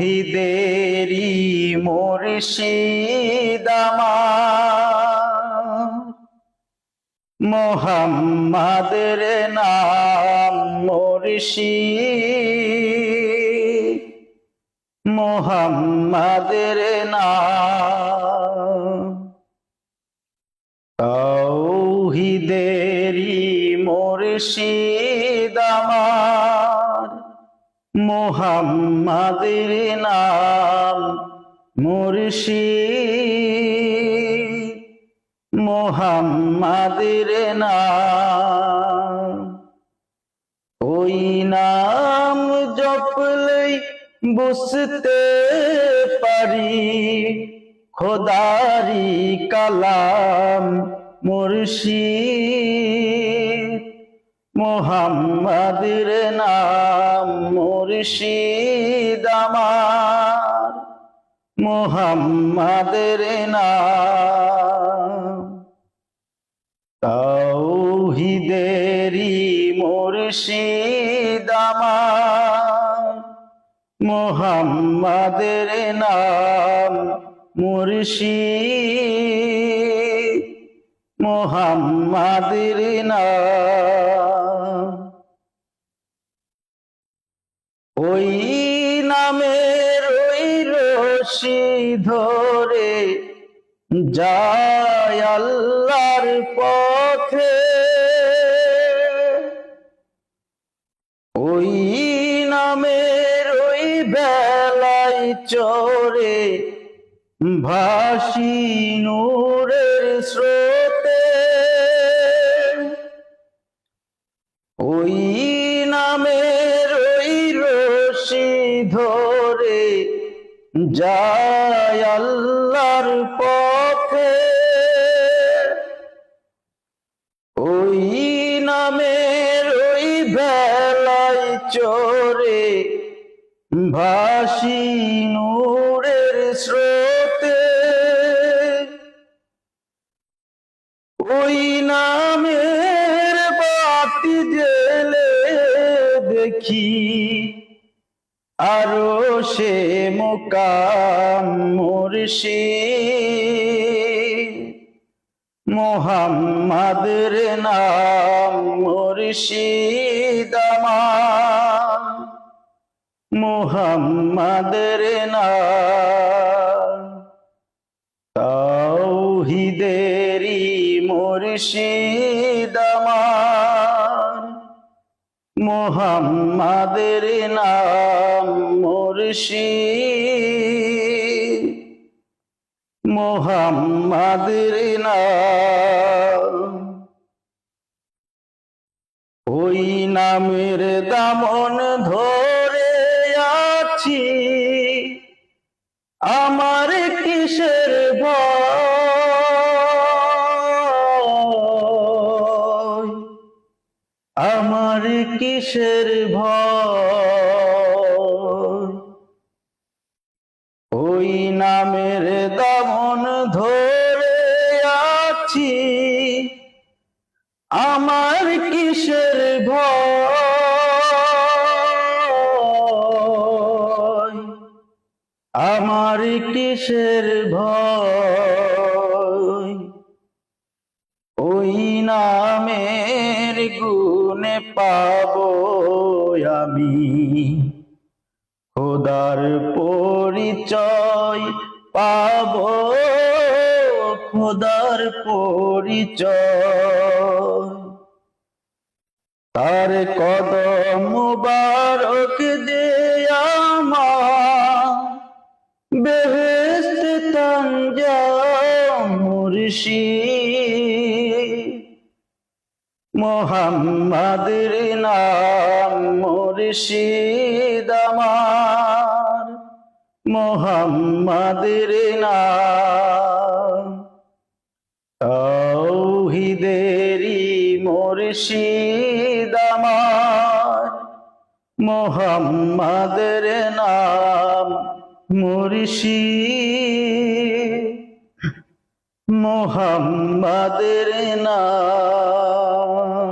তাওহীদেরই মুর্শিদ আমার, মুহাম্মাদের নাম মুর্শিদ, মুহাম্মাদের নাম। তাওহীদেরই মুর্শিদ আমার, মুহাম্মাদের নাম মুর্শিদ, মুহাম্মাদের নাম। ওই নাম জপলেই বুঝতে পারি খোদারি কালাম মুর্শিদ, মুহাম্মাদের নাম মুর্শিদ আমার, মুহাম্মাদের নাম। তাওহীদেরই মুর্শিদ আমার, মুহাম্মাদের নাম মুর্শিদ, মুহাম্মাদের নাম। ওই নামের ওই রশি ধরে যায় আল্লাহর পথে, ওই নামের ওই বেলায় চড়ে ভাসি নূরের স্রোতে, ওই নামের ওই রশি ধরে যায় আল্লাহর পথে, ওই নামের ওই বেলায় চড়ে ভাসি নূরের স্রোতে, ওই নামের বাতি জ্বেলে দেখি আরশে মুকাম মুর্শিদ, মুহাম্মাদের নাম মুর্শিদ আমার, মুহাম্মাদের নাম। তাওহীদেরই মুর্শিদ আমার, মুহাম্মাদের নাম মুর্শিদ, মুহাম্মাদের নাম। ওই নামের দামন ধরে আছি, আমার কিসের ভয়, আমার কিসের ভয়। ওই নামের দামন ধরে আছি, আমার কিসের ভয়, আমার কিসের ভয়। ওই নামের গুণে পাবো আমি খোদার পরিচয়, পাবো খোদার পরিচয়। তার কদম মুবারক যে আমার বেহেশত তঞ্জাম মুর্শিদ, মুহাম্মাদের নাম মুর্শিদ আমার, মুহাম্মাদের নাম। তাওহীদেরই মুর্শিদ আমার, মুহাম্মাদের নাম মুর্শিদ, মুহাম্মাদের নাম।